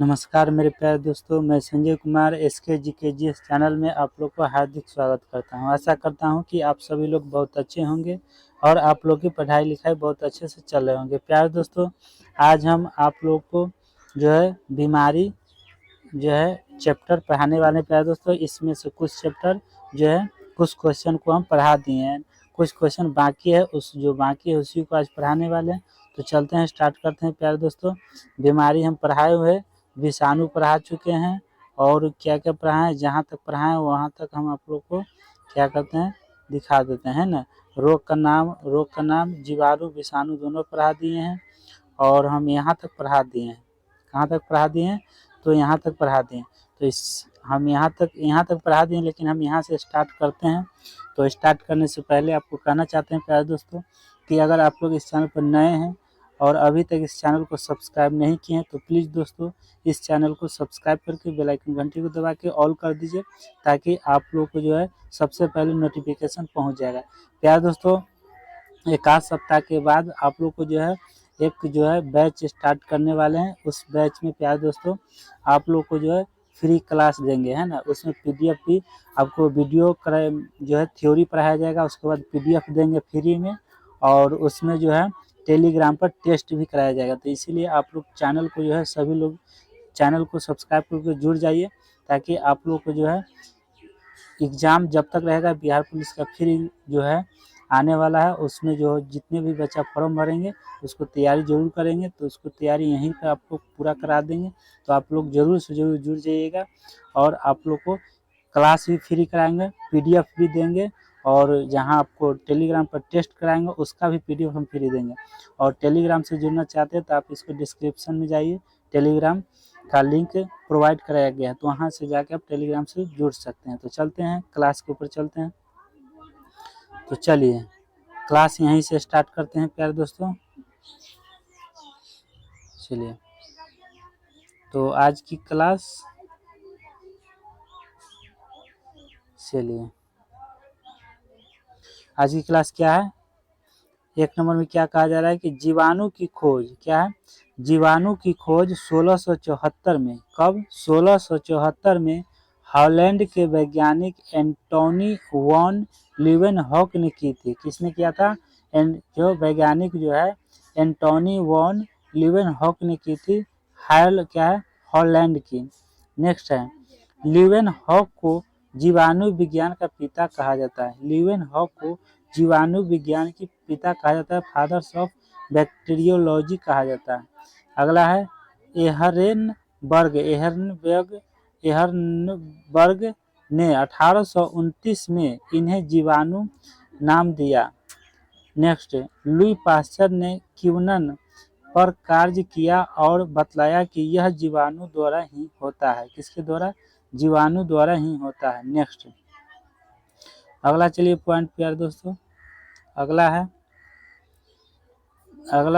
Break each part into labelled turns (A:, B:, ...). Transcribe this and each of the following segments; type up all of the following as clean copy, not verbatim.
A: नमस्कार मेरे प्यारे दोस्तों, मैं Sanjay Kumar SK GKGS channel में आप लोग को हार्दिक स्वागत करता हूं। आशा करता हूं कि आप सभी लोग बहुत अच्छे होंगे और आप लोग की पढ़ाई लिखाई बहुत अच्छे से चल रहे होंगे। प्यारे दोस्तों, आज हम आप लोग को जो है बीमारी जो है चैप्टर पढ़ाने वाले। प्यारे दोस्तों, इसमें से कुछ चैप्टर जो है कुछ क्वेश्चन को हम पढ़ा दिए हैं, कुछ क्वेश्चन बाकी है, उस जो बाकी है उसी को आज पढ़ाने वाले हैं। तो चलते हैं, स्टार्ट करते हैं। प्यारे दोस्तों, बीमारी हम पढ़ाए हुए, विषाणु पढ़ा चुके हैं और क्या क्या पढ़ाएं, जहाँ तक पढ़ाएं वहाँ तक हम आप लोग को क्या करते हैं दिखा देते हैं ना। रोग का नाम जीवाणु विषाणु दोनों पढ़ा दिए हैं और हम यहाँ तक पढ़ा दिए हैं। कहाँ तक पढ़ा दिए हैं? तो यहाँ तक पढ़ा दिए। तो हम यहाँ तक पढ़ा दिए, लेकिन हम यहाँ से स्टार्ट करते हैं। तो स्टार्ट करने से पहले आपको कहना चाहते हैं प्यारे दोस्तों कि अगर आप लोग इस चैनल पर नए हैं और अभी तक इस चैनल को सब्सक्राइब नहीं किए हैं तो प्लीज़ दोस्तों इस चैनल को सब्सक्राइब करके बेल आइकन घंटी को दबा के ऑल कर दीजिए, ताकि आप लोग को जो है सबसे पहले नोटिफिकेशन पहुंच जाएगा। प्यारे दोस्तों, एक आध सप्ताह के बाद आप लोग को जो है एक जो है बैच स्टार्ट करने वाले हैं। उस बैच में प्यारे दोस्तों आप लोग को जो है फ्री क्लास देंगे, है ना। उसमें पीडीएफ भी आपको वीडियो जो है थ्योरी पढ़ाया जाएगा, उसके बाद पीडीएफ देंगे फ्री में, और उसमें जो है टेलीग्राम पर टेस्ट भी कराया जाएगा। तो इसीलिए आप लोग चैनल को जो है सभी लोग चैनल को सब्सक्राइब करके जुड़ जाइए, ताकि आप लोग को जो है एग्ज़ाम जब तक रहेगा बिहार पुलिस का फ्री जो है आने वाला है, उसमें जो जितने भी बच्चा फॉर्म भरेंगे उसको तैयारी ज़रूर करेंगे, तो उसको तैयारी यहीं पे आपको पूरा करा देंगे। तो आप लोग ज़रूर से ज़रूर जुड़ जाइएगा और आप लोग को क्लास भी फ्री कराएंगे, पीडीएफ भी देंगे, और जहां आपको टेलीग्राम पर टेस्ट कराएंगे उसका भी पीडीएफ हम फ्री देंगे। और टेलीग्राम से जुड़ना चाहते हैं तो आप इसको डिस्क्रिप्शन में जाइए, टेलीग्राम का लिंक प्रोवाइड कराया गया है, तो वहाँ से जाके आप टेलीग्राम से जुड़ सकते हैं। तो चलते हैं क्लास के ऊपर चलते हैं। तो चलिए क्लास यहीं से स्टार्ट करते हैं प्यारे दोस्तों। चलिए, तो आज की क्लास, चलिए आज की क्लास क्या है? एक नंबर में क्या कहा जा रहा है कि जीवाणु की खोज। क्या है? जीवाणु की खोज 1674 में। कब? 1674 में हॉलैंड के वैज्ञानिक एंटोनी वॉन लीवेनहॉक ने की थी। किसने किया था? जो वैज्ञानिक जो है एंटोनी वॉन लीवेनहॉक ने की थी। क्या है? हॉलैंड की। नेक्स्ट है, लीवेनहॉक को जीवाणु विज्ञान का पिता कहा जाता है। लीवेनहॉक को जीवाणु विज्ञान की पिता कहा जाता है, फादर्स ऑफ बैक्टीरियोलॉजी कहा जाता है। अगला है एहरनबर्ग ने 1829 में इन्हें जीवाणु नाम दिया। नेक्स्ट, लुई पास्चर ने क्यूनन पर कार्य किया और बतलाया कि यह जीवाणु द्वारा ही होता है। किसके द्वारा? जीवाणु द्वारा ही होता है। नेक्स्ट, अगला चलिए पॉइंट प्यारे दोस्तों, अगला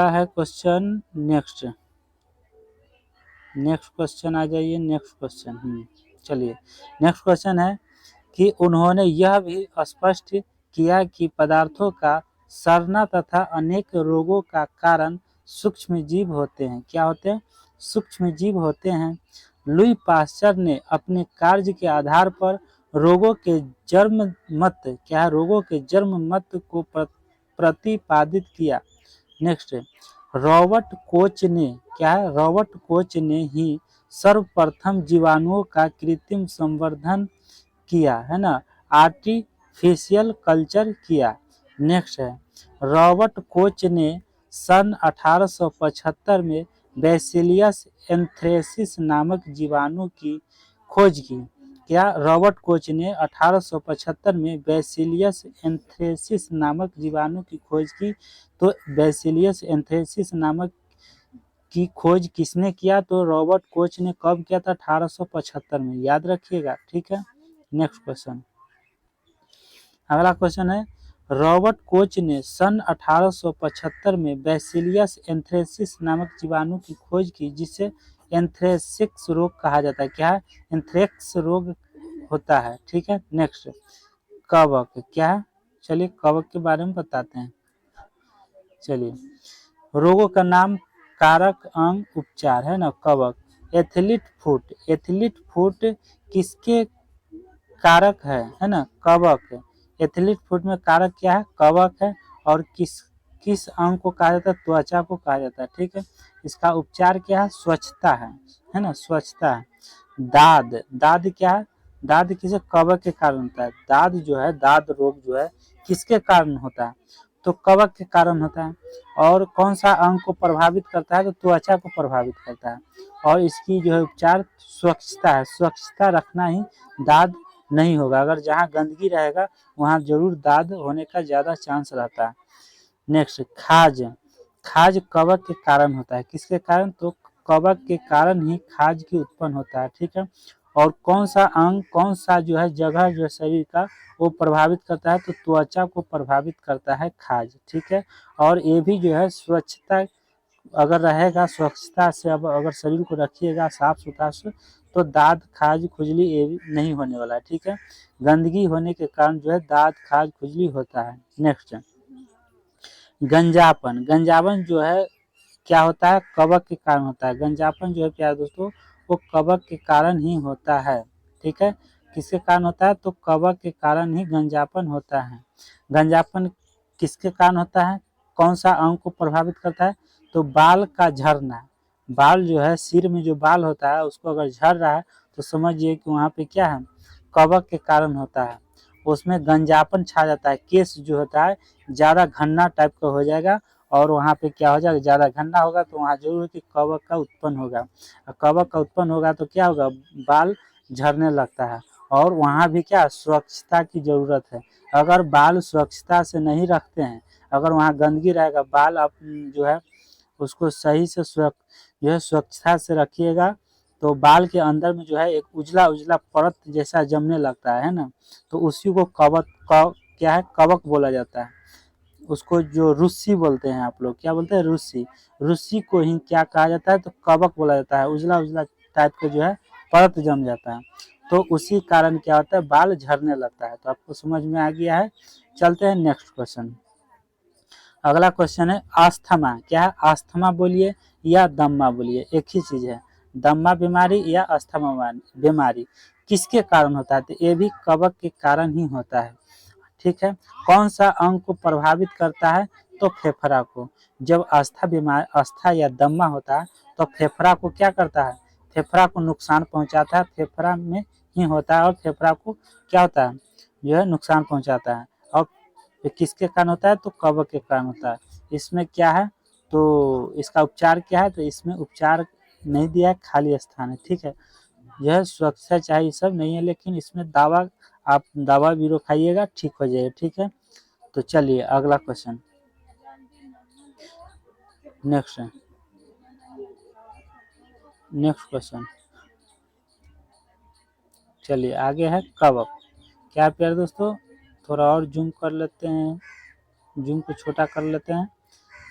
A: है क्वेश्चन। नेक्स्ट क्वेश्चन आ जाइए। नेक्स्ट क्वेश्चन चलिए, नेक्स्ट क्वेश्चन है कि उन्होंने यह भी स्पष्ट किया कि पदार्थों का सड़ना तथा अनेक रोगों का कारण सूक्ष्म जीव होते हैं। क्या होते हैं? सूक्ष्म जीव होते हैं। लुई पास्चर ने अपने कार्य के आधार पर रोगों के जन्म मत को प्रतिपादित किया। नेक्स्ट, रॉबर्ट कोच ने, क्या है? रॉबर्ट कोच ने ही सर्वप्रथम जीवाणुओं का कृत्रिम संवर्धन किया, है ना, आर्टिफिशियल कल्चर किया। नेक्स्ट है, रॉबर्ट कोच ने सन 1875 में बैसिलियस एंथ्रेसिस नामक जीवाणु की खोज की। क्या? रॉबर्ट कोच ने 1875 में बैसिलियस एंथ्रेसिस नामक जीवाणु की खोज की। तो बैसिलियस एंथ्रेसिस नामक की खोज किसने किया? तो रॉबर्ट कोच ने कब किया था? 1875 में, याद रखिएगा, ठीक है। नेक्स्ट क्वेश्चन, अगला क्वेश्चन है, रॉबर्ट कोच ने सन 1875 में बैसिलियस एंथ्रेसिस नामक जीवाणु की खोज की, जिसे एंथ्रेक्स रोग कहा जाता है। क्या है? एंथ्रेक्स रोग होता है, ठीक है। नेक्स्ट, कवक। क्या है? चलिए कवक के बारे में बताते हैं। चलिए, रोगों का नाम, कारक, अंग, उपचार, है ना। कवक, एथलीट फुट किसके कारक है ना, कवक। एथलीट फुट में कारक क्या है, कवक है। और किस अंग को कहा जाता है, त्वचा को कहा जाता है। ठीक है, इसका उपचार क्या है, स्वच्छता है ना, स्वच्छता है। दाद क्या है, दाद किसे, कवक के कारण होता है। दाद जो है, दाद रोग जो है किसके कारण होता है, तो कवक के कारण होता है। और कौन सा अंग को प्रभावित करता है, तो त्वचा को प्रभावित करता है। और इसकी जो है उपचार स्वच्छता है, स्वच्छता रखना ही दाद नहीं होगा। अगर जहाँ गंदगी रहेगा वहाँ जरूर दाद होने का ज़्यादा चांस रहता है। नेक्स्ट, खाज कवक के कारण होता है। किसके कारण, तो कवक के कारण ही खाज की उत्पन्न होता है। ठीक है, और कौन सा अंग, कौन सा जो है जगह जो शरीर का वो प्रभावित करता है, तो त्वचा को प्रभावित करता है खाज। ठीक है, और ये भी जो है स्वच्छता अगर रहेगा, स्वच्छता से अब अगर शरीर को रखिएगा साफ सुथरा से, तो दाद खाज खुजली ये भी नहीं होने वाला है। ठीक है, गंदगी होने के कारण जो है दाद खाज खुजली होता है। नेक्स्ट, गंजापन जो है क्या होता है, कवक के कारण होता है। गंजापन जो है प्यारे दोस्तों वो कवक के कारण ही होता है। ठीक है, किसके कारण होता है, तो कवक के कारण ही गंजापन होता है। गंजापन किसके कारण होता है, कौन सा अंग को प्रभावित करता है, तो बाल का झड़ना। बाल जो है, सिर में जो बाल होता है उसको अगर झड़ रहा है तो समझिए कि वहाँ पे क्या है, कवक के कारण होता है। उसमें गंजापन छा जाता है, केस जो होता है ज़्यादा घन्ना टाइप का हो जाएगा। और वहाँ पे क्या हो जाएगा, ज़्यादा घन्ना होगा तो वहाँ जरूर कि कवक का उत्पन्न होगा। और कवक का उत्पन्न होगा तो क्या होगा, बाल झड़ने लगता है। और वहाँ भी क्या, स्वच्छता की ज़रूरत है। अगर बाल स्वच्छता से नहीं रखते हैं, अगर वहाँ गंदगी रहेगा, बाल आप जो है उसको सही से जो है स्वच्छता से रखिएगा, तो बाल के अंदर में जो है एक उजला उजला परत जैसा जमने लगता है ना, तो उसी को क्या है, कवक बोला जाता है। उसको जो रुस्सी बोलते हैं, आप लोग क्या बोलते हैं, रुस्सी। रुस्सी को ही क्या कहा जाता है, तो कवक बोला जाता है। उजला उजला टाइप का जो है परत जम जाता है, तो उसी कारण क्या होता है, बाल झड़ने लगता है। तो आपको समझ में आ गया है। चलते हैं नेक्स्ट क्वेश्चन। अगला क्वेश्चन है अस्थमा। क्या है, अस्थमा बोलिए या दम्मा बोलिए, एक ही चीज है। दम्मा बीमारी या अस्थमा बीमारी किसके कारण होता है, तो ये भी कवक के कारण ही होता है। ठीक है, कौन सा अंग को प्रभावित करता है, तो फेफड़ा को। जब आस्था या दम्मा होता है तो फेफड़ा को क्या करता है, फेफड़ा को नुकसान पहुंचाता है। फेफड़ा में ही होता है और फेफड़ा को क्या होता है, जो है नुकसान पहुंचाता है। और किसके कारण होता है, तो कवक के कारण होता है। इसमें क्या है, तो इसका उपचार क्या है, तो इसमें उपचार नहीं दिया है, खाली स्थान है। ठीक है, यह सुरक्षा चाहिए सब नहीं है, लेकिन इसमें दावा, आप दवा भी खाइएगा ठीक हो जाएगा। ठीक है, तो चलिए अगला क्वेश्चन। नेक्स्ट क्वेश्चन, चलिए आगे है कवक। क्या प्यारे दोस्तों, थोड़ा और जूम कर लेते हैं, जूम को छोटा कर लेते हैं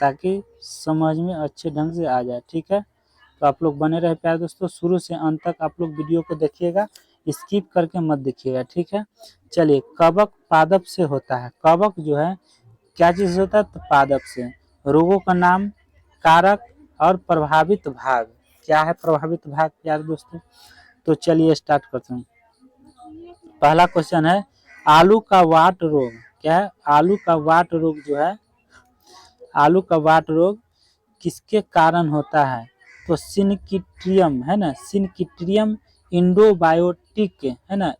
A: ताकि समझ में अच्छे ढंग से आ जाए। ठीक है, तो आप लोग बने रहे प्यारे दोस्तों, शुरू से अंत तक आप लोग वीडियो को देखिएगा, स्किप करके मत देखिएगा। ठीक है, चलिए कवक पादप से होता है। कवक जो है क्या चीज होता है, तो पादप से। रोगों का नाम, कारक और प्रभावित भाग। क्या है प्रभावित भाग प्यारे दोस्तों, तो चलिए स्टार्ट करते हैं। पहला क्वेश्चन है आलू का वाट रोग। क्या है, आलू का वाट रोग जो है, आलू का वाट रोग किसके कारण होता है, तो सिनकिट्रियम है ना, सिनकिट्रियम इंडोबायोटिक है ना,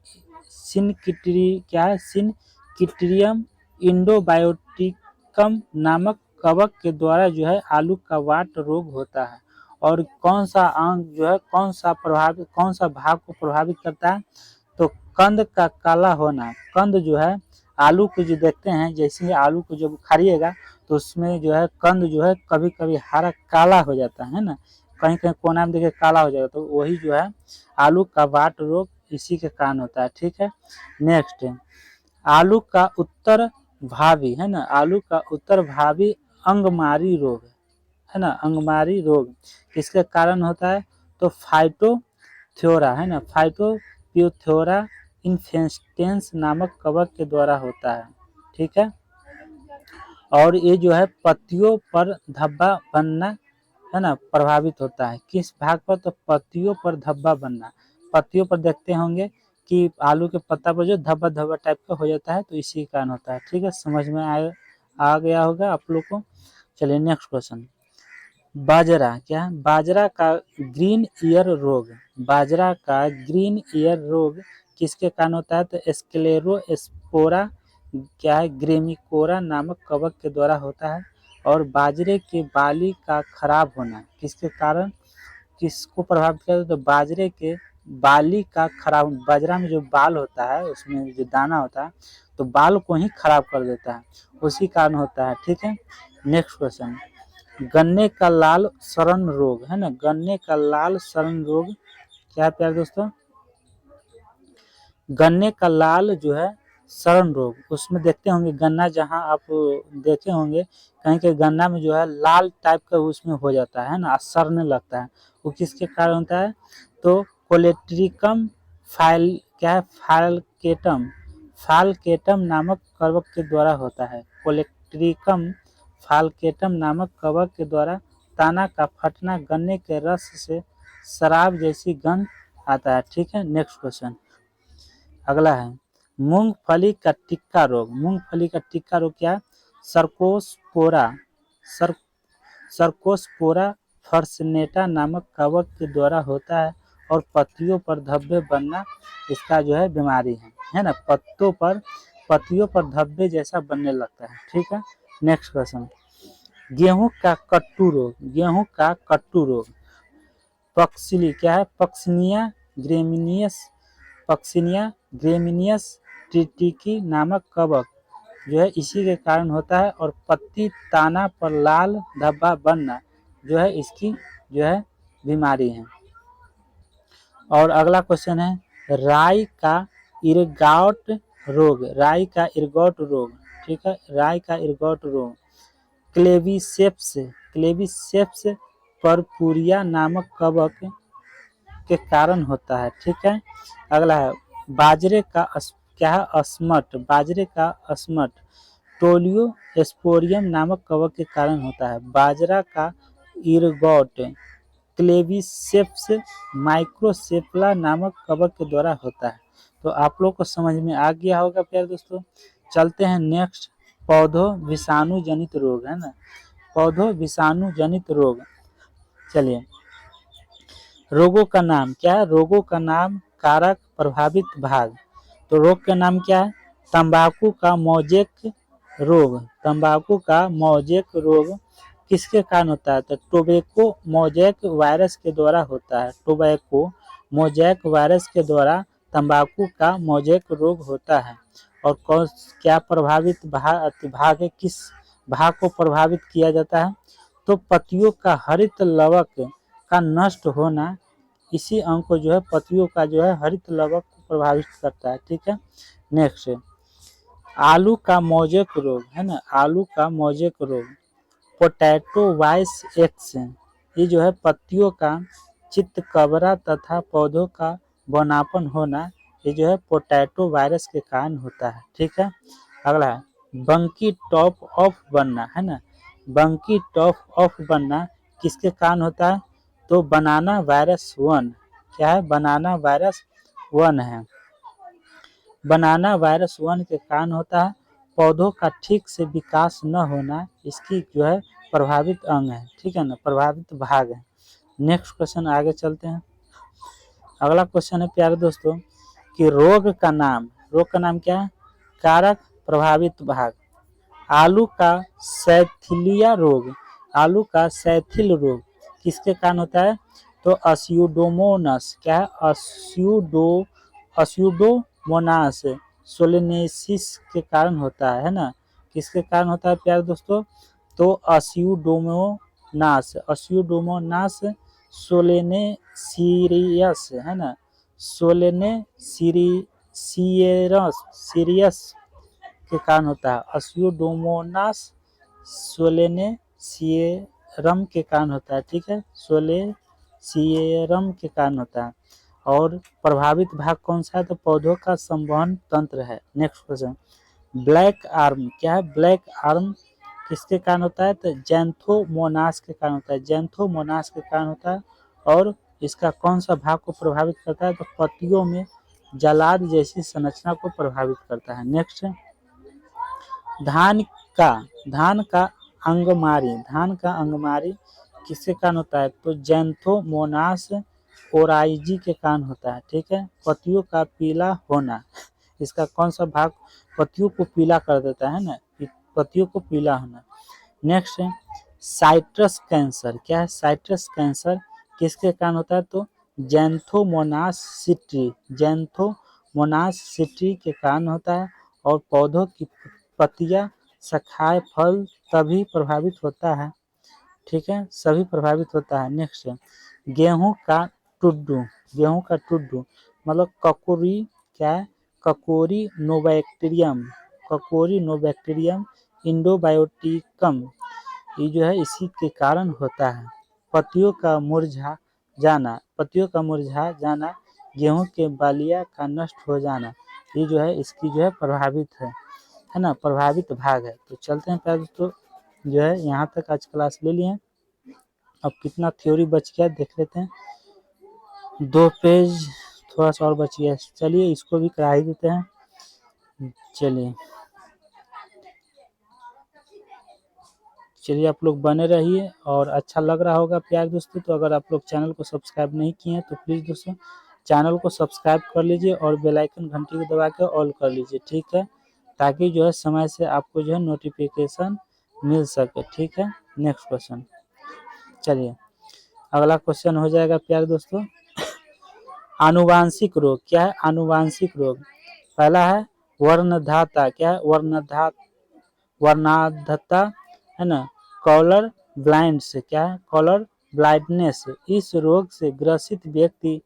A: क्या है, सिनकिट्रियम इंडोबायोटिकम नामक कवक के द्वारा जो है आलू का वाट रोग होता है। और कौन सा अंग जो है, कौन सा भाग को प्रभावित करता है, तो कंद का काला होना। कंद जो है, आलू को जो देखते हैं, जैसे ही आलू को जब उखाड़िएगा तो उसमें जो है कंद जो है कभी कभी हरा काला हो जाता है ना, कहीं कहीं कोना में देखिए काला हो जाएगा, तो वही जो है आलू का वाट रोग इसी के कारण होता है। ठीक है, नेक्स्ट, आलू का उत्तर भावी है ना, आलू का उत्तर भावी अंगमारी रोग है ना, अंगमारी रोग किसके कारण होता है, तो फाइटोथ्योरा है ना, फाइटोप्यूथोरा इन्फेस्टेंस नामक कवक के द्वारा होता है। ठीक है, और ये जो है पत्तियों पर धब्बा बनना है ना, प्रभावित होता है। किस भाग पर? तो पत्तियों पर धब्बा बनना। पत्तियों पर देखते होंगे कि आलू के पत्ता पर जो धब्बा धब्बा टाइप का हो जाता है, तो इसी कारण होता है। ठीक है, समझ में आ गया होगा आप लोग को। चलिए नेक्स्ट क्वेश्चन। बाजरा क्या? बाजरा का ग्रीन ईयर रोग। बाजरा का ग्रीन ईयर रोग किसके कारण होता है? तो स्क्लेरोस्पोरा क्या है? ग्रेमिकोरा नामक कवक के द्वारा होता है। और बाजरे के बाली का खराब होना किसके कारण, किसको प्रभावित करता है? तो बाजरे के बाली का खराब, बाजरा में जो बाल होता है, उसमें जो दाना होता है, तो बाल को ही खराब कर देता है, उसी कारण होता है। ठीक है, नेक्स्ट क्वेश्चन। गन्ने का लाल सड़न रोग, है ना, गन्ने का लाल सड़न रोग क्या है प्यारे दोस्तों? गन्ने का लाल जो है सड़न रोग, उसमें देखते होंगे गन्ना, जहां आप देखे होंगे कहीं के गन्ना में जो है लाल टाइप का उसमें हो जाता है ना, सड़ने लगता है, वो किसके कारण होता है? तो कोलेट्रिकम फाइल क्या है? फालकेटम नामक कवक के द्वारा होता है। कोलेट्रिकम फालकेटम नामक कवक के द्वारा ताना का फटना, गन्ने के रस से शराब जैसी गंध आता है। ठीक है, नेक्स्ट क्वेश्चन अगला है मूंगफली का टिक्का रोग। मूंगफली का टिक्का रोग क्या? सर्कोस्पोरा सर्कोस्पोरा फर्सनेटा नामक कवक के द्वारा होता है। और पत्तियों पर धब्बे बनना इसका जो है बीमारी है ना, पत्तियों पर धब्बे जैसा बनने लगता है। ठीक है, नेक्स्ट क्वेश्चन। गेहूं का कट्टू रोग। गेहूं का कट्टू रोग पक्सिली क्या है? पक्सिनिया ग्रेमिनियस ट्रिटिकी नामक कवक जो है इसी के कारण होता है। और पत्ती ताना पर लाल धब्बा बनना जो है इसकी जो है बीमारी है। और अगला क्वेश्चन है राई का इरगॉट रोग। राई का इरगॉट रोग, ठीक है, राई का इरगॉट रोग क्लेविसेप्स परपुरिया नामक कवक के कारण होता है। ठीक है, अगला है बाजरे का क्या है? अस्मट। बाजरे का अस्मट टोलियो स्पोरियम नामक कवक के कारण होता है। बाजरा का इरगॉट क्लेविसेप्स माइक्रोसेफला नामक कवक के द्वारा होता है। तो आप लोग को समझ में आ गया होगा प्यारे दोस्तों। चलते हैं नेक्स्ट, पौधों विषाणु जनित रोग, है ना, पौधों विषाणु जनित रोग। चलिए, रोगों का नाम क्या है? रोगों का नाम, कारक, प्रभावित भाग। तो रोग का नाम क्या है? तंबाकू का मोजेक रोग। तंबाकू का मोजेक रोग किसके कारण होता है? तो टोबैको मोजेक वायरस के द्वारा होता है। टोबैको मोजेक वायरस के द्वारा तंबाकू का मोजेक रोग होता है। और कौन क्या प्रभावित भाग है? किस भाग को प्रभावित किया जाता है? तो पत्तियों का हरित लवक का नष्ट होना, इसी अंग को जो है पत्तियों का जो है हरित लवक को प्रभावित करता है। ठीक है, नेक्स्ट आलू का मोजेक रोग, है ना, आलू का मोजेक रोग पोटैटो वाइस एक्स, ये जो है पत्तियों का चित्तकबरा तथा पौधों का बौनापन होना, ये जो है पोटैटो वायरस के कारण होता है। ठीक है, अगला है बंकी टॉप ऑफ बनना, है ना, बंकी टॉप ऑफ बनना किसके कारण होता है? तो बनाना वायरस 1 क्या है? बनाना वायरस 1 है। बनाना वायरस 1 के कारण होता है। पौधों का ठीक से विकास न होना इसकी जो है प्रभावित अंग है। ठीक है ना, प्रभावित भाग है। नेक्स्ट क्वेश्चन आगे चलते हैं। अगला क्वेश्चन है प्यारे दोस्तों कि रोग का नाम। रोग का नाम क्या है? कारक, प्रभावित भाग। आलू का सैथिलिया रोग। आलू का सैथिल रोग किसके कारण होता है? तो अस्यूडोमोनास क्या है? अस्यूडोमोनास सोलेनेसिस के कारण होता है ना, किसके कारण होता है प्यारे दोस्तों? तो अस्यूडोमोनास सोलेनेसिरियस, है ना, सोलेनेसिरियस के कारण होता है। अस्यूडोमोनास सोलेनेसियरम के कारण होता है। ठीक है, सोलेसियरम के कारण होता है। और प्रभावित भाग कौन सा है? तो पौधों का संवहन तंत्र है। नेक्स्ट क्वेश्चन, ब्लैक आर्म क्या है? ब्लैक आर्म किसके कारण होता है? तो जैंथोमोनास के कारण होता है, जैंथोमोनास के कारण होता है। और इसका कौन सा भाग को प्रभावित करता है? तो पत्तियों में जलाद जैसी संरचना को प्रभावित करता है। नेक्स्ट, धान धान का अंगमारी किसके कारण होता है? तो जैंथोमोनास ओराइजी के कारण होता है। ठीक है, पत्तियों का पीला होना, इसका कौन सा भाग पत्तियों को पीला कर देता है ना, पत्तियों को पीला होना। नेक्स्ट है साइट्रस कैंसर। क्या है? साइट्रस कैंसर किसके कारण होता है? तो जैंथोमोनास सिट्री के कारण होता है। और पौधों की पत्तियां, शाखाएं, फल तभी प्रभावित होता है। ठीक है, सभी प्रभावित होता है। नेक्स्ट है गेहूं का टुड्डू मतलब ककोरी। क्या है? ककोरी नोबैक्टीरियम इंडोबायोटिकम, ये जो है इसी के कारण होता है। पत्तियों का मुरझा जाना, गेहूं के बालिया का नष्ट हो जाना, ये जो है इसकी जो है प्रभावित है ना, प्रभावित भाग है। तो चलते हैं प्यारे दोस्तों, जो है यहाँ तक आज क्लास ले लिए हैं। अब कितना थ्योरी बच गया देख लेते हैं। 2 पेज थोड़ा सा और बच गया, चलिए इसको भी करा ही देते हैं। चलिए आप लोग बने रहिए, और अच्छा लग रहा होगा प्यारे दोस्तों। तो अगर आप लोग चैनल को सब्सक्राइब नहीं किए हैं तो प्लीज़ दोस्तों चैनल को सब्सक्राइब कर लीजिए और बेल आइकन घंटी को दबा के ऑल कर लीजिए। ठीक है, ताकि जो है समय से आपको जो है नोटिफिकेशन मिल सके। ठीक है, नेक्स्ट क्वेश्चन। चलिए अगला क्वेश्चन हो जाएगा प्यारे दोस्तों, आनुवांशिक रोग। क्या है? आनुवांशिक रोग। पहला है वर्णधाता। क्या है? वर्णाधता है ना, कॉलर ब्लाइंड्स। क्या है? Colour blindness. इस रोग से ग्रसित व्यक्ति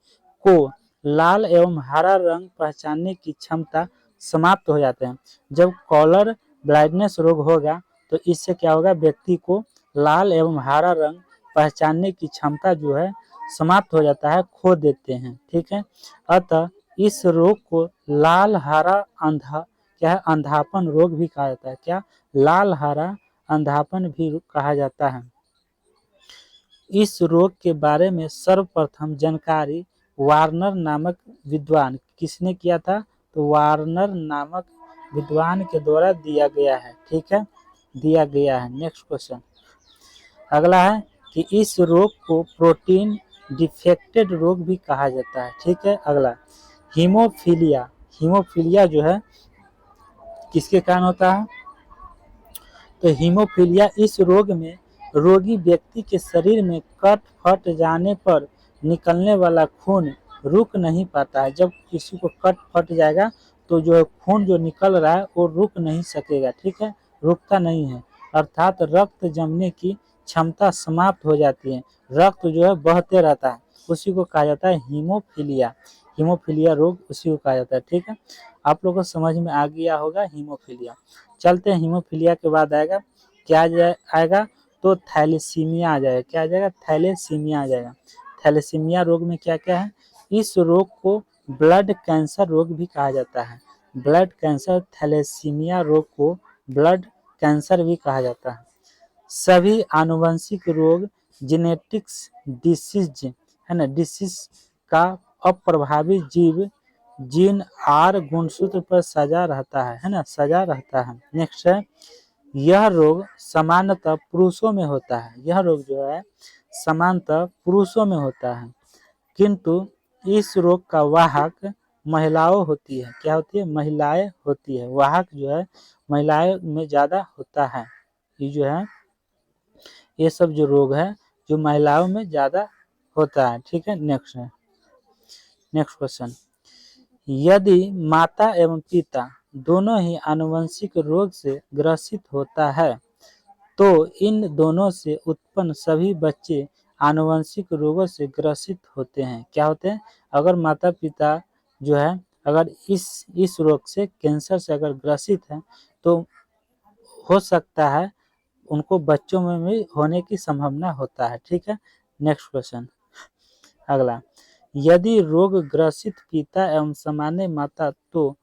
A: को लाल एवं हरा रंग पहचानने की क्षमता समाप्त हो जाते हैं। जब कॉलर ब्लाइंडनेस रोग होगा तो इससे क्या होगा? व्यक्ति को लाल एवं हरा रंग पहचानने की क्षमता जो है समाप्त हो जाता है, खो देते हैं। ठीक है, अतः इस रोग को लाल हरा क्या है? अंधापन रोग भी कहा जाता है। क्या? लाल हरा अंधापन भी कहा जाता है। इस रोग के बारे में सर्वप्रथम जानकारी वार्नर नामक विद्वान, किसने किया था? तो वार्नर नामक विद्वान के द्वारा दिया गया है। ठीक है, दिया गया है। नेक्स्ट क्वेश्चन अगला है कि इस रोग को प्रोटीन डिफेक्टेड रोग भी कहा जाता है। ठीक है, अगला हीमोफीलिया जो है किसके कारण होता है? तो हीमोफीलिया इस रोग में रोगी व्यक्ति के शरीर में कट फट जाने पर निकलने वाला खून रुक नहीं पाता है। जब किसी को कट फट जाएगा तो जो खून जो निकल रहा है वो रुक नहीं सकेगा। ठीक है, रुकता नहीं है, अर्थात रक्त जमने की क्षमता समाप्त हो जाती है, रक्त जो है बहते रहता है, उसी को कहा जाता है हीमोफीलिया रोग, उसी को कहा जाता है। ठीक है, आप लोगों को समझ में आ गया होगा हीमोफीलिया। चलते हैं, हीमोफीलिया के बाद आएगा क्या आएगा? तो थैलेसीमिया आ जाएगा। क्या आ जाएगा? थैलेसीमिया आ जाएगा। थैलेसीमिया रोग में क्या क्या है? इस रोग को ब्लड कैंसर रोग भी कहा जाता है। ब्लड कैंसर, थैलेसीमिया रोग को ब्लड कैंसर भी कहा जाता है। सभी आनुवंशिक रोग जेनेटिक्स डिसीज है ना, डिसीज का अप्रभावी जीन आर गुणसूत्र पर सजा रहता है ना, सजा रहता है। नेक्स्ट है यह रोग सामान्यतः पुरुषों में होता है। यह रोग जो है सामान्यतः पुरुषों में होता है, किंतु इस रोग का वाहक महिलाओं होती है। क्या होती है? महिलाएं होती है। वाहक जो है महिलाएं में ज्यादा होता है। ये जो है ये सब जो रोग है जो महिलाओं में ज्यादा होता है। ठीक है, नेक्स्ट क्वेश्चन, यदि माता एवं पिता दोनों ही आनुवंशिक रोग से ग्रसित होता है तो इन दोनों से उत्पन्न सभी बच्चे आनुवंशिक रोगों से ग्रसित होते हैं। क्या होते हैं? अगर माता पिता जो है अगर इस रोग से, कैंसर से अगर ग्रसित है तो हो सकता है उनको बच्चों में भी होने की संभावना होता है। ठीक है, नेक्स्ट क्वेश्चन अगला, यदि रोग ग्रसित पिता एवं सामान्य माता, तो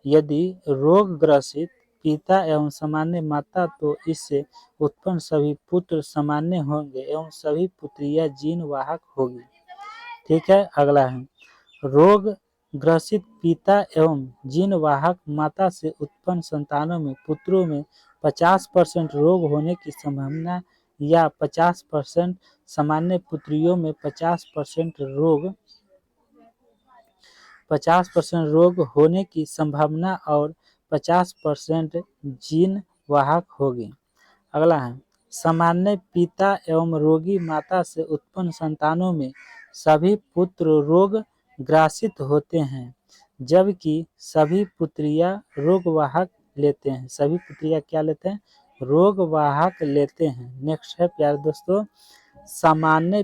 A: यदि रोग ग्रसित पिता एवं सामान्य माता तो इससे उत्पन्न सभी पुत्र सामान्य होंगे एवं सभी पुत्रियां जीन वाहक होगी। ठीक है, अगला है रोग ग्रसित पिता एवं जीन वाहक माता से उत्पन्न संतानों में पुत्रों में 50% रोग होने की संभावना या 50% सामान्य पुत्रियों में 50% रोग होने की संभावना और 50% जीन वाहक होगी। अगला है सामान्य पिता एवं रोगी माता से उत्पन्न संतानों में सभी पुत्र रोग ग्रसित होते हैं, जबकि सभी पुत्रियां रोगवाहक लेते हैं। सभी पुत्रियां क्या लेते हैं? रोगवाहक लेते हैं। नेक्स्ट है प्यारे दोस्तों सामान्य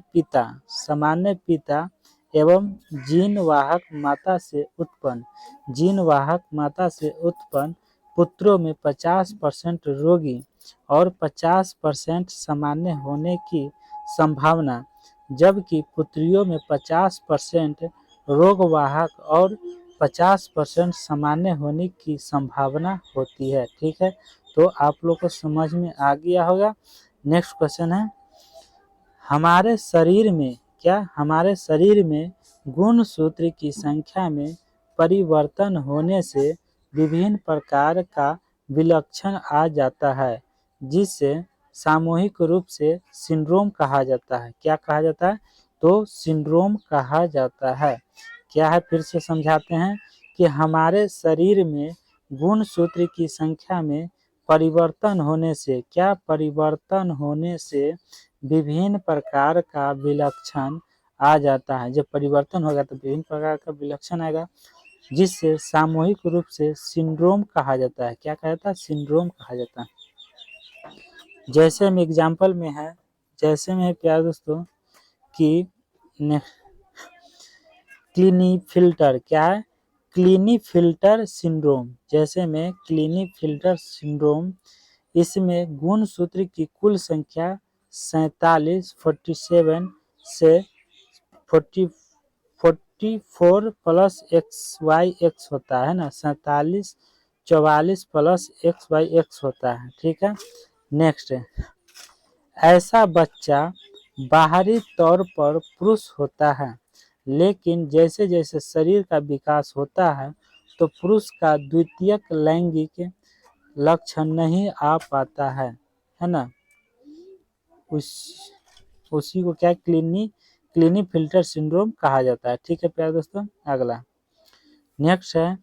A: पिता एवं जीन वाहक माता से उत्पन्न पुत्रों में 50% रोगी और 50% सामान्य होने की संभावना, जबकि पुत्रियों में 50% रोगवाहक और 50% सामान्य होने की संभावना होती है। ठीक है, तो आप लोग को समझ में आ गया होगा। नेक्स्ट क्वेश्चन है हमारे शरीर में गुणसूत्र की संख्या में परिवर्तन होने से विभिन्न प्रकार का विलक्षण आ जाता है, जिससे सामूहिक रूप से सिंड्रोम कहा जाता है। क्या कहा जाता है? तो सिंड्रोम कहा जाता है। क्या है? फिर से समझाते हैं कि हमारे शरीर में गुणसूत्र की संख्या में परिवर्तन होने से विभिन्न प्रकार का विलक्षण आ जाता है। जब परिवर्तन होगा तो विभिन्न प्रकार का विलक्षण आएगा, जिससे सामूहिक रूप से सिंड्रोम कहा जाता है। क्या कहा जाता है? सिंड्रोम कहा जाता है। जैसे हम एग्जाम्पल में है प्यारे दोस्तों कि क्लीनीफिल्टर क्या है? क्लीनीफिल्टर सिंड्रोम। जैसे में क्लीनीफिल्टर सिंड्रोम, इसमें गुणसूत्र की कुल संख्या 47 से 44 प्लस XYX होता है ना, 47 44 प्लस XYX होता है। ठीक है, नेक्स्ट ऐसा बच्चा बाहरी तौर पर पुरुष होता है, लेकिन जैसे जैसे शरीर का विकास होता है तो पुरुष का द्वितीयक लैंगिक लक्षण नहीं आ पाता है ना। उसी को क्या क्लीनीफिल्टर सिंड्रोम कहा जाता है। ठीक है प्यारे दोस्तों, अगला नेक्स्ट है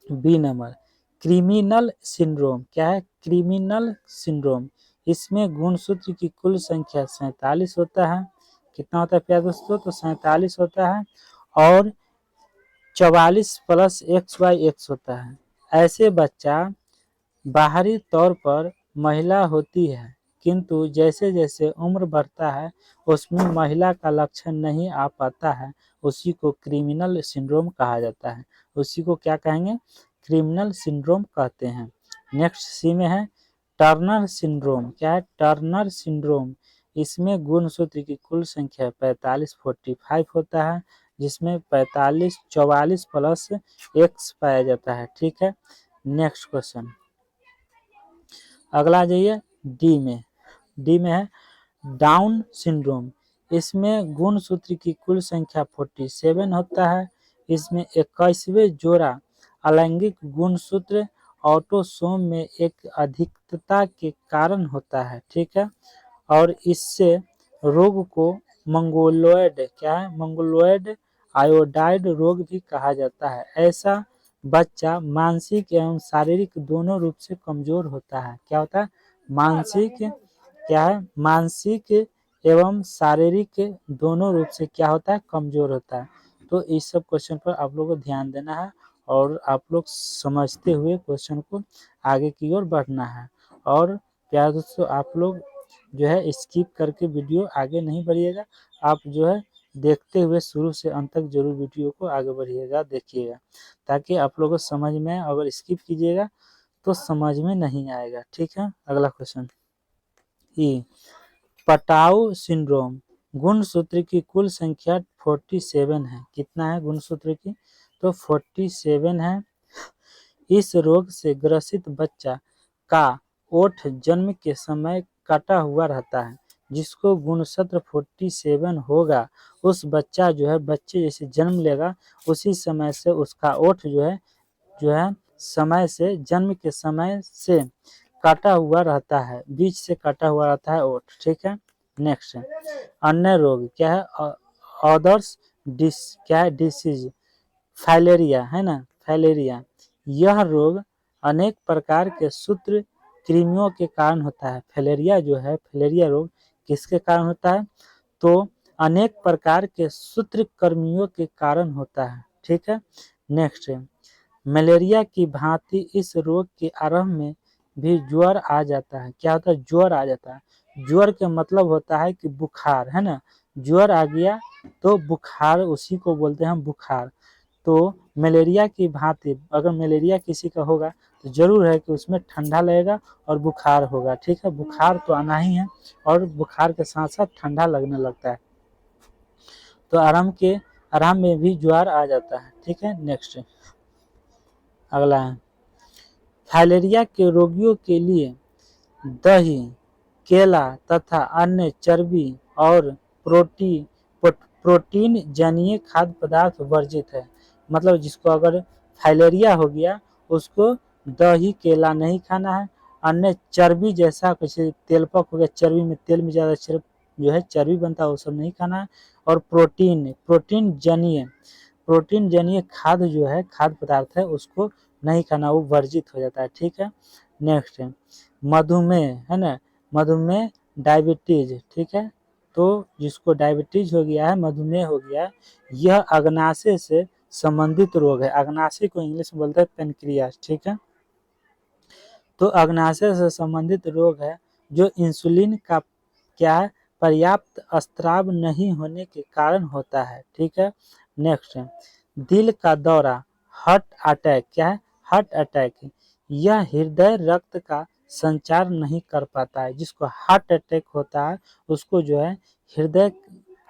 A: बी नंबर क्रिमिनल सिंड्रोम। क्या है? Criminal syndrome. इसमें गुणसूत्र की कुल संख्या 47 होता है। कितना होता है प्यारे दोस्तों? तो 47 होता है और 44 प्लस XYX होता है। ऐसे बच्चा बाहरी तौर पर महिला होती है, किंतु जैसे जैसे उम्र बढ़ता है उसमें महिला का लक्षण नहीं आ पाता है। उसी को क्रिमिनल सिंड्रोम कहा जाता है। उसी को क्या कहेंगे? क्रिमिनल सिंड्रोम कहते हैं। नेक्स्ट सी में है टर्नर सिंड्रोम। क्या है? Turner syndrome. इसमें गुणसूत्र की कुल संख्या 45 होता है, जिसमें 44 प्लस X पाया जाता है। ठीक है, नेक्स्ट क्वेश्चन अगला जाइए डी में है डाउन सिंड्रोम। इसमें गुणसूत्र की कुल संख्या 47 होता है। इसमें 21वें जोड़ा अलैंगिक गुणसूत्र ऑटोसोम में एक अधिकता के कारण होता है। ठीक है, और इससे रोग को मंगोलॉयड क्या है? मंगोलॉयड आयोडाइड रोग भी कहा जाता है। ऐसा बच्चा मानसिक एवं शारीरिक दोनों रूप से कमजोर होता है। क्या होता है? मानसिक एवं शारीरिक दोनों रूप से क्या होता है? कमजोर होता है। तो इस सब क्वेश्चन पर आप लोगों को ध्यान देना है और आप लोग समझते हुए क्वेश्चन को आगे की ओर बढ़ना है। और प्यारे दोस्तों आप लोग जो है स्किप करके वीडियो आगे नहीं बढ़िएगा, आप जो है देखते हुए शुरू से अंत तक जरूर वीडियो को आगे बढ़िएगा, देखिएगा, ताकि आप लोगों को समझ में। अगर स्किप कीजिएगा तो समझ में नहीं आएगा। ठीक है, अगला क्वेश्चन ई पटाऊ सिंड्रोम। गुणसूत्र की कुल संख्या 47 है। कितना है गुणसूत्र की? तो 47 है। इस रोग से ग्रसित बच्चा का ओठ जन्म के समय कटा हुआ रहता है। जिसको गुणसूत्र 47 होगा उस बच्चा जो है बच्चे जैसे जन्म लेगा उसी समय से उसका ओठ जो है समय से जन्म के समय से काटा हुआ रहता है, बीच से काटा हुआ रहता है ओठ। ठीक है। नेक्स्ट अन्य रोग क्या है? अदर्स क्या है? डिसीज फाइलेरिया है ना, फाइलेरिया। यह रोग अनेक प्रकार के सूत्र कृमियों के कारण होता है। फाइलेरिया जो है, फाइलेरिया रोग किसके कारण होता है? तो अनेक प्रकार के सूत्रकृमियों के कारण होता है। ठीक है। नेक्स्ट मलेरिया की भांति इस रोग के आरंभ में भी ज्वर आ जाता है। क्या होता है? ज्वर आ जाता है। ज्वर के मतलब होता है कि बुखार, है ना। ज्वर आ गया तो बुखार, उसी को बोलते हैं बुखार। तो मलेरिया की भांति अगर मलेरिया किसी का होगा तो जरूर है कि उसमें ठंडा लगेगा और बुखार होगा। ठीक है। बुखार तो आना ही है और बुखार के साथ साथ ठंडा लगने लगता है। तो आराम में भी ज्वर आ जाता है। ठीक है। नेक्स्ट अगला है फाइलेरिया के रोगियों के लिए दही, केला तथा अन्य चर्बी और प्रोटीन जनीय खाद्य पदार्थ वर्जित है। मतलब जिसको अगर फाइलेरिया हो गया उसको दही केला नहीं खाना है। अन्य चर्बी जैसा जैसे तेलपक हो गया, चर्बी में तेल में ज़्यादा जो है चर्बी बनता है वो सब नहीं खाना है। और प्रोटीन जनीय खाद्य जो है खाद्य पदार्थ है उसको नहीं खाना, वो वर्जित हो जाता है। ठीक है। नेक्स्ट मधुमेह है ना, मधुमेह डायबिटीज। ठीक है। तो जिसको डायबिटीज हो गया है, मधुमेह हो गया है, यह अग्नाशय से संबंधित रोग है। अग्नाशय को इंग्लिश में बोलते हैं पेनक्रियास। ठीक है। तो अग्नाशय से संबंधित रोग है जो इंसुलिन का क्या है पर्याप्त स्त्राव नहीं होने के कारण होता है। ठीक है। नेक्स्ट दिल का दौरा, हार्ट अटैक। क्या है? Heart attack. यह हृदय रक्त का संचार नहीं कर पाता है। जिसको हार्ट अटैक होता है उसको जो है हृदय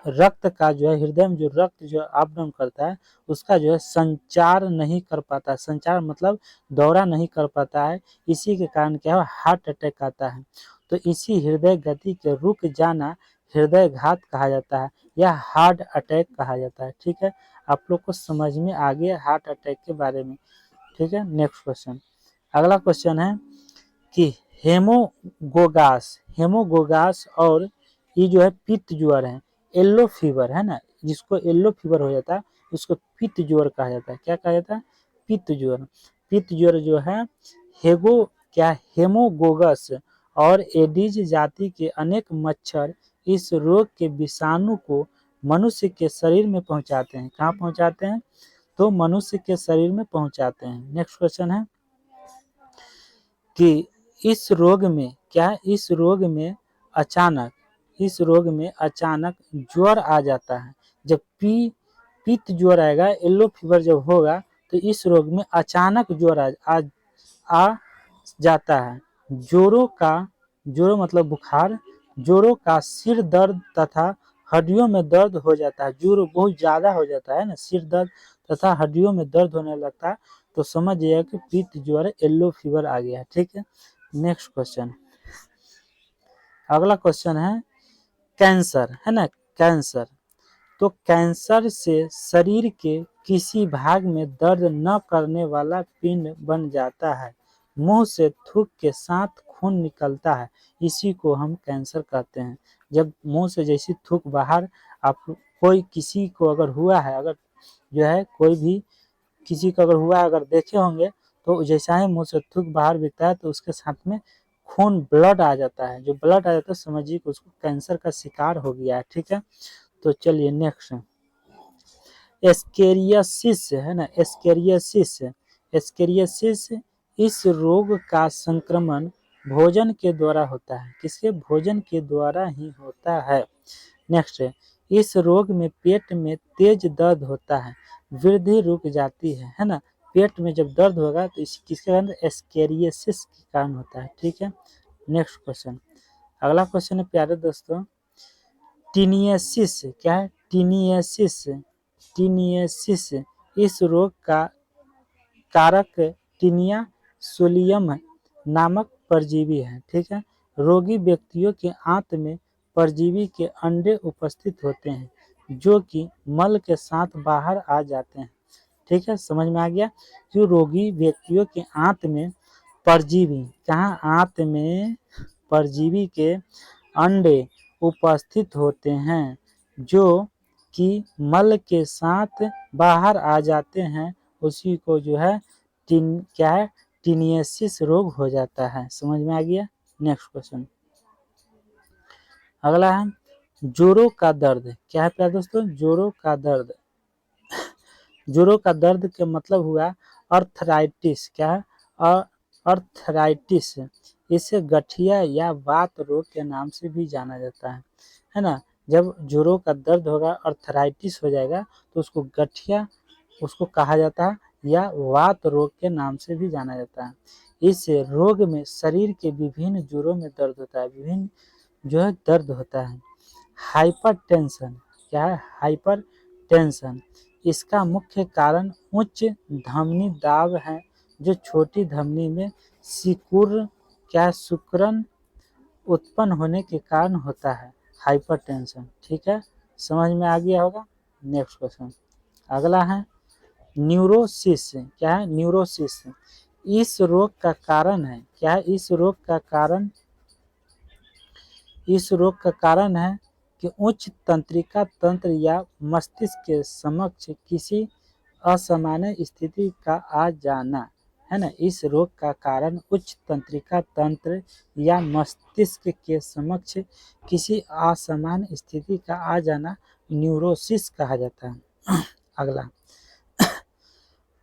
A: रक्त का जो है हृदय में जो रक्त जो अप डाउन करता है उसका जो है संचार नहीं कर पाता। संचार मतलब दौरा नहीं कर पाता है। इसी के कारण क्या है हार्ट अटैक आता है। तो इसी हृदय गति के रुक जाना हृदय घात कहा जाता है या हार्ट अटैक कहा जाता है। ठीक है। आप लोग को समझ में आ गया हार्ट अटैक के बारे में। ठीक है। नेक्स्ट क्वेश्चन अगला क्वेश्चन है कि हेमोगोगास और ये जो है पित्त ज्वर है, येलो फीवर है ना, जिसको येलो फीवर हो जाता है उसको पित्त ज्वर कहा जाता है। क्या कहा जाता है? पित्त ज्वर। पित्त ज्वर जो है हेमोगोगस और एडीज जाति के अनेक मच्छर इस रोग के विषाणु को मनुष्य के शरीर में पहुंचाते हैं। कहाँ पहुंचाते हैं? तो मनुष्य के शरीर में पहुंचाते हैं। नेक्स्ट क्वेश्चन है कि इस रोग में अचानक ज्वर आ जाता है। जब पित्त ज्वर आएगा, येलो फीवर जब होगा तो इस रोग में अचानक ज्वर आ जाता है। जोरों मतलब बुखार, जोरों का सिर दर्द तथा हड्डियों में दर्द हो जाता है। जोर बहुत ज्यादा हो जाता है ना, सिर दर्द तथा हड्डियों में दर्द होने लगता है तो समझ जाइए कि पित्त ज्वर येलो फीवर आ गया है। ठीक है। नेक्स्ट क्वेश्चन अगला क्वेश्चन है कैंसर है ना, कैंसर। तो कैंसर से शरीर के किसी भाग में दर्द न करने वाला पिंड बन जाता है। मुंह से थूक के साथ खून निकलता है, इसी को हम कैंसर कहते हैं। जब मुंह से जैसी थूक बाहर आप कोई किसी को अगर हुआ है, अगर जो है कोई भी किसी को अगर हुआ है अगर देखे होंगे तो जैसा ही मुंह से थूक बाहर बिकता है तो उसके साथ में खून ब्लड आ जाता है। जो ब्लड आ जाता है समझिए कि उसको कैंसर का शिकार हो गया है। ठीक है। तो चलिए नेक्स्ट एस्केरियासिस है ना, एस्केरियासिस इस रोग का संक्रमण भोजन के द्वारा होता है। किसके? भोजन के द्वारा ही होता है। नेक्स्ट इस रोग में पेट में तेज दर्द होता है, वृद्धि रुक जाती है ना। पेट में जब दर्द होगा तो इस किसके कारण? एस्केरियासिस के कारण होता है। ठीक है। नेक्स्ट क्वेश्चन अगला क्वेश्चन है प्यारे दोस्तों टीनियसिस। क्या है? टीनियसिस इस रोग का कारक टीनिया सोलियम नामक परजीवी है। ठीक है, रोगी व्यक्तियों के आंत में परजीवी के अंडे उपस्थित होते हैं जो कि मल के साथ बाहर आ जाते हैं। ठीक है, समझ में आ गया। जो रोगी व्यक्तियों के आंत में परजीवी, कहाँ, आंत में परजीवी के अंडे उपस्थित होते हैं जो कि मल के साथ बाहर आ जाते हैं, उसी को जो है क्या है, टीनियसिस रोग हो जाता है। समझ में आ गया। नेक्स्ट क्वेश्चन अगला है जोड़ों का दर्द। क्या है प्यारे दोस्तों, जोड़ों का दर्द। जोड़ों का दर्द का मतलब हुआ अर्थराइटिस। क्या है, अर्थराइटिस। इसे गठिया या वात रोग के नाम से भी जाना जाता है ना। जब जोड़ों का दर्द होगा, अर्थराइटिस हो जाएगा, तो उसको गठिया उसको कहा जाता है या वात रोग के नाम से भी जाना जाता है। इस रोग में शरीर के विभिन्न जोड़ों में दर्द होता है, विभिन्न जो है दर्द होता है। हाइपरटेंशन। क्या है, हाइपरटेंशन। इसका मुख्य कारण उच्च धमनी दाब है जो छोटी धमनी में सिकुड़न उत्पन्न होने के कारण होता है, हाइपरटेंशन। ठीक है, समझ में आ गया होगा। नेक्स्ट क्वेश्चन अगला है न्यूरोसिस। क्या है, न्यूरोसिस। इस रोग का कारण है, क्या है, इस रोग का कारण है कि उच्च तंत्रिका तंत्र या मस्तिष्क के समक्ष किसी असामान्य स्थिति का आ जाना है ना। इस रोग का कारण उच्च तंत्रिका तंत्र या मस्तिष्क के समक्ष किसी असामान्य स्थिति का आ जाना न्यूरोसिस कहा जाता है। अगला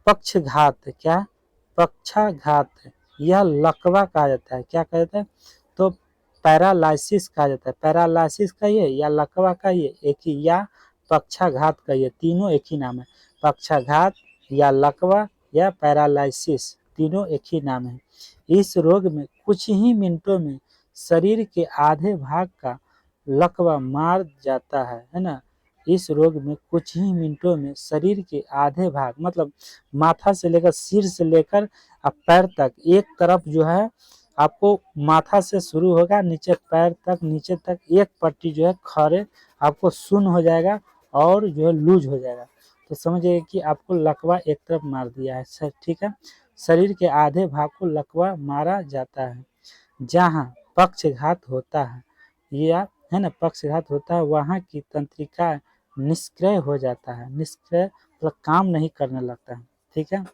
A: पक्षघात। क्या, पक्षाघात। यह लकवा कहा जाता है। क्या कहा जाता है, तो पैरालाइसिस कहा जाता है। पैरालाइसिस कहिए या लकवा कहिए एक ही, या पक्षाघात कहिए, तीनों एक ही नाम है। पक्षाघात या लकवा या पैरालाइसिस तीनों एक ही नाम है। इस रोग में कुछ ही मिनटों में शरीर के आधे भाग का लकवा मार जाता है ना। इस रोग में कुछ ही मिनटों में शरीर के आधे भाग, मतलब माथा से लेकर सिर से लेकर पैर तक, एक तरफ जो है आपको माथा से शुरू होगा नीचे पैर तक, नीचे तक एक पट्टी जो है खड़े आपको सुन्न हो जाएगा और जो है लूज हो जाएगा। तो समझिए कि आपको लकवा एक तरफ मार दिया है सर। ठीक है, शरीर के आधे भाग को लकवा मारा जाता है। जहाँ पक्षघात होता है या है ना, पक्षघात होता है, वहाँ की तंत्रिका निष्क्रिय हो जाता है। निष्क्रिय मतलब काम नहीं करने लगता है। ठीक है,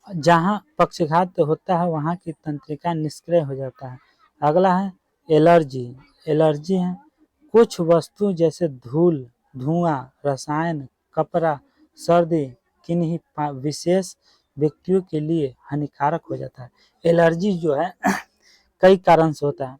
A: जहाँ पक्षघात होता है वहाँ की तंत्रिका निष्क्रिय हो जाता है। अगला है एलर्जी। एलर्जी है कुछ वस्तु जैसे धूल, धुआं, रसायन, कपड़ा, सर्दी किन्हीं विशेष व्यक्तियों के लिए हानिकारक हो जाता है। एलर्जी जो है कई कारण से होता है।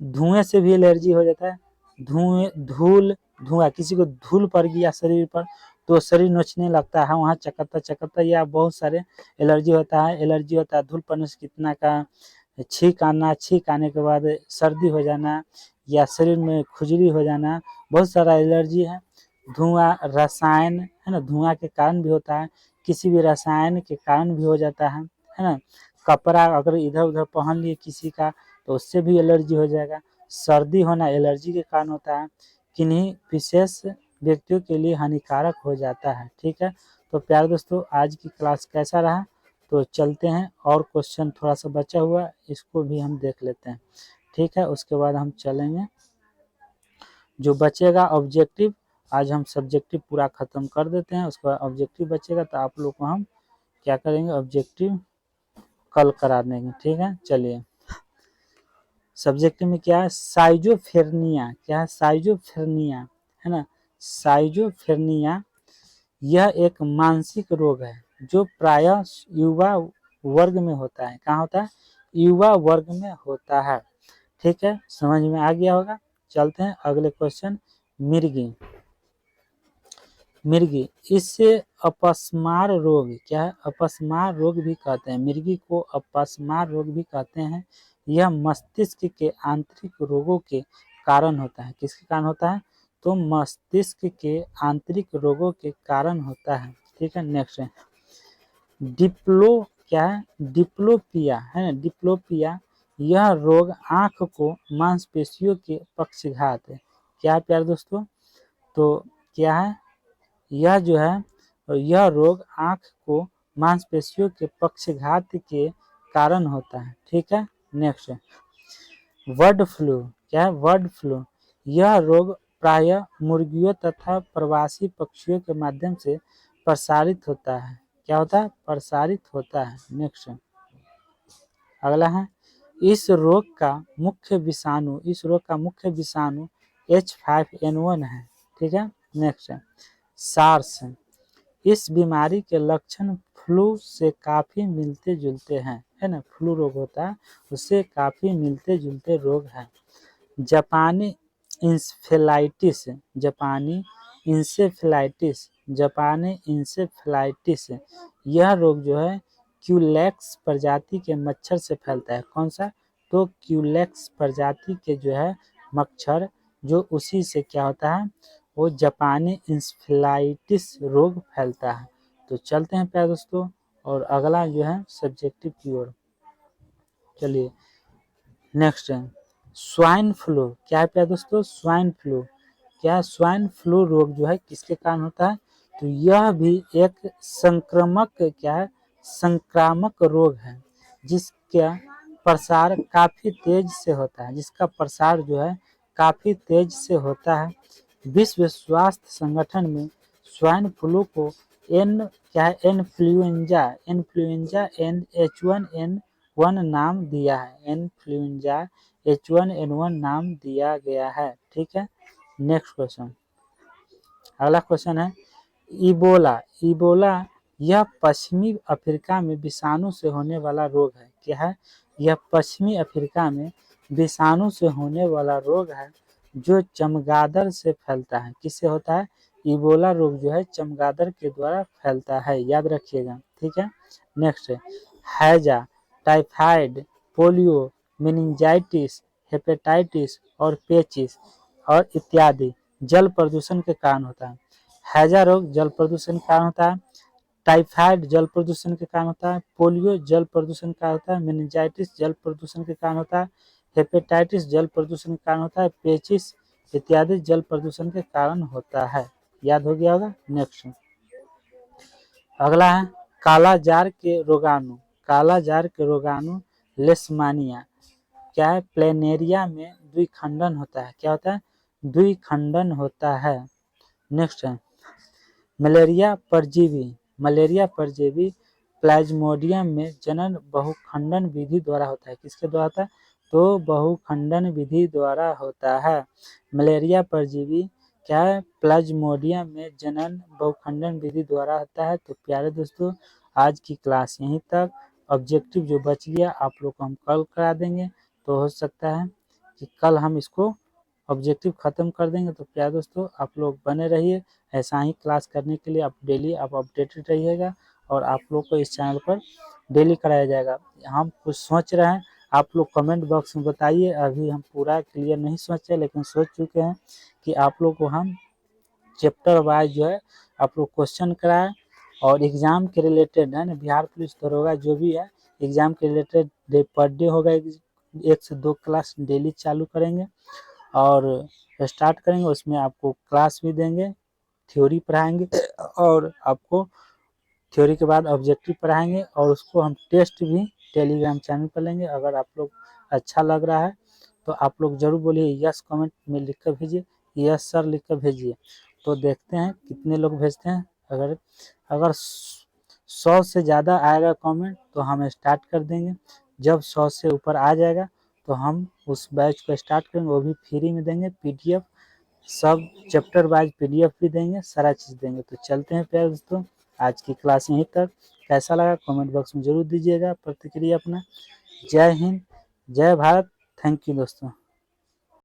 A: धुएं से भी एलर्जी हो जाता है। धुआं, किसी को धूल पड़ गया शरीर पर तो शरीर नोचने लगता है, वहाँ चकत्ता या बहुत सारे एलर्जी होता है। एलर्जी होता है धूल पड़ने से कितना का छींक आना, छींक आने के बाद सर्दी हो जाना या शरीर में खुजली हो जाना, बहुत सारा एलर्जी है। धुआं, रसायन है ना, धुआं के कारण भी होता है, किसी भी रसायन के कारण भी हो जाता है ना। कपड़ा अगर इधर उधर पहन लिए किसी का तो उससे भी एलर्जी हो जाएगा। सर्दी होना एलर्जी के कारण होता है, किन्हीं विशेष व्यक्तियों के लिए हानिकारक हो जाता है। ठीक है, तो प्यारे दोस्तों आज की क्लास कैसा रहा, तो चलते हैं और क्वेश्चन थोड़ा सा बचा हुआ इसको भी हम देख लेते हैं। ठीक है, उसके बाद हम चलेंगे जो बचेगा ऑब्जेक्टिव। आज हम सब्जेक्टिव पूरा ख़त्म कर देते हैं, उसके बाद ऑब्जेक्टिव बचेगा तो आप लोग को हम क्या करेंगे, ऑब्जेक्टिव कल करा देंगे। ठीक है, चलिए सब्जेक्टिव में क्या है, साइजोफ्रेनिया। क्या है, साइजोफ्रेनिया है ना। साइजोफ्रेनिया यह एक मानसिक रोग है जो प्रायः युवा वर्ग में होता है। कहाँ होता है, युवा वर्ग में होता है। ठीक है, समझ में आ गया होगा। चलते हैं अगले क्वेश्चन, मिर्गी। मिर्गी, इससे अपस्मार रोग। क्या है, अपस्मार रोग भी कहते हैं, मिर्गी को अपस्मार रोग भी कहते हैं। यह मस्तिष्क के आंतरिक रोगों के कारण होता है। किसके कारण होता है, तो मस्तिष्क के आंतरिक रोगों के कारण होता है। ठीक है, नेक्स्ट है क्या है, डिप्लोपिया है ना, डिप्लोपिया यह रोग आंख को मांसपेशियों के पक्षघात है। क्या है प्यारे दोस्तों, तो क्या है, यह जो है यह रोग आंख को मांसपेशियों के पक्षघात के कारण होता है। ठीक है, नेक्स्ट बर्ड फ्लू। क्या है, बर्ड फ्लू यह रोग प्रायः मुर्गियों तथा प्रवासी पक्षियों के माध्यम से प्रसारित होता है। क्या होता है, प्रसारित होता है। नेक्स्ट अगला है, इस रोग का मुख्य विषाणु H5N1 है। ठीक है, नेक्स्ट सार्स। इस बीमारी के लक्षण फ्लू से काफी मिलते जुलते हैं, है ना, फ्लू रोग होता है उससे काफी मिलते जुलते रोग हैं। जापानी इंसेफ्लाइटिस यह रोग जो है क्यूलेक्स प्रजाति के मच्छर से फैलता है। कौन सा, तो क्यूलेक्स प्रजाति के जो है मच्छर, जो उसी से क्या होता है, वो जापानी इंसेफ्लाइटिस रोग फैलता है। तो चलते हैं प्यारे दोस्तों, और अगला जो है सब्जेक्टिव की ओर। चलिए नेक्स्ट है स्वाइन फ्लू। क्या है प्यारे दोस्तों, स्वाइन फ्लू। क्या स्वाइन फ्लू रोग जो है किसके कारण होता है, तो यह भी एक संक्रामक रोग है जिसका प्रसार काफी तेज से होता है। विश्व स्वास्थ्य संगठन में स्वाइन फ्लू को इन्फ्लुएंजा एंड H1N1 नाम दिया है। इन्फ्लुएंजा H1N1 नाम दिया गया है। ठीक है, नेक्स्ट क्वेश्चन। अगला क्वेश्चन है इबोला यह पश्चिमी अफ्रीका में विषाणु से होने वाला रोग है। क्या है, यह पश्चिमी अफ्रीका में विषाणु से होने वाला रोग है जो चमगादड़ से फैलता है। किससे होता है, इबोला रोग जो है चमगादड़ के द्वारा फैलता है, याद रखिएगा। ठीक है, नेक्स्ट हैजा, टाइफाइड, पोलियो, मेनिंजाइटिस, हेपेटाइटिस और पेचिस और इत्यादि जल प्रदूषण के कारण होता है। हैजा रोग जल प्रदूषण के कारण होता है, टाइफाइड जल प्रदूषण के कारण होता है, पोलियो जल प्रदूषण का होता है, मेनिंजाइटिस जल प्रदूषण के कारण होता है, हेपेटाइटिस जल प्रदूषण के कारण होता है, पेचिस इत्यादि जल प्रदूषण के कारण होता है। याद हो गया होगा। नेक्स्ट अगला है कालाजार के रोगाणु लेशमानिया। क्या है, प्लेनेरिया में द्विखंडन होता है। क्या होता है, द्विखंडन होता है। नेक्स्ट है मलेरिया परजीवी प्लाज्मोडियम में जनन बहुखंडन विधि द्वारा होता है। किसके द्वारा होता है, तो बहुखंडन विधि द्वारा होता है। मलेरिया परजीवी क्या है, प्लाज्मोडियम में जनन बहुखंडन विधि द्वारा होता है। तो प्यारे दोस्तों, आज की क्लास यहीं तक। ऑब्जेक्टिव जो बच गया आप लोग को हम कल करा देंगे, तो हो सकता है कि कल हम इसको ऑब्जेक्टिव ख़त्म कर देंगे। तो प्यारे दोस्तों, आप लोग बने रहिए, ऐसा ही क्लास करने के लिए आप डेली अपडेटेड रहिएगा, और आप लोग को इस चैनल पर डेली कराया जाएगा। हम कुछ सोच रहे हैं, आप लोग कमेंट बॉक्स में बताइए। अभी हम पूरा क्लियर नहीं सोचे, लेकिन सोच चुके हैं कि आप लोग को हम चैप्टर वाइज जो है आप लोग क्वेश्चन कराएं, और एग्ज़ाम के रिलेटेड है ना, बिहार पुलिस दरोगा जो भी है एग्ज़ाम के रिलेटेड पर डे होगा, 1 से 2 क्लास डेली चालू करेंगे और स्टार्ट करेंगे। उसमें आपको क्लास भी देंगे, थ्योरी पढ़ाएंगे, और आपको थ्योरी के बाद ऑब्जेक्टिव पढ़ाएंगे, और उसको हम टेस्ट भी टेलीग्राम चैनल पर लेंगे। अगर आप लोग अच्छा लग रहा है तो आप लोग ज़रूर बोलिए यस, कमेंट में लिख कर भेजिए, यस सर लिख कर भेजिए। तो देखते हैं कितने लोग भेजते हैं। अगर 100 से ज़्यादा आएगा कमेंट तो हम स्टार्ट कर देंगे। जब 100 से ऊपर आ जाएगा तो हम उस बैच को स्टार्ट करेंगे, वो भी फ्री में देंगे। PDF सब चैप्टर वाइज PDF भी देंगे, सारा चीज़ देंगे। तो चलते हैं प्यारे दोस्तों, आज की क्लास यहीं तक। कैसा लगा कमेंट बॉक्स में ज़रूर दीजिएगा प्रतिक्रिया अपना। जय हिंद, जय भारत, थैंक यू दोस्तों।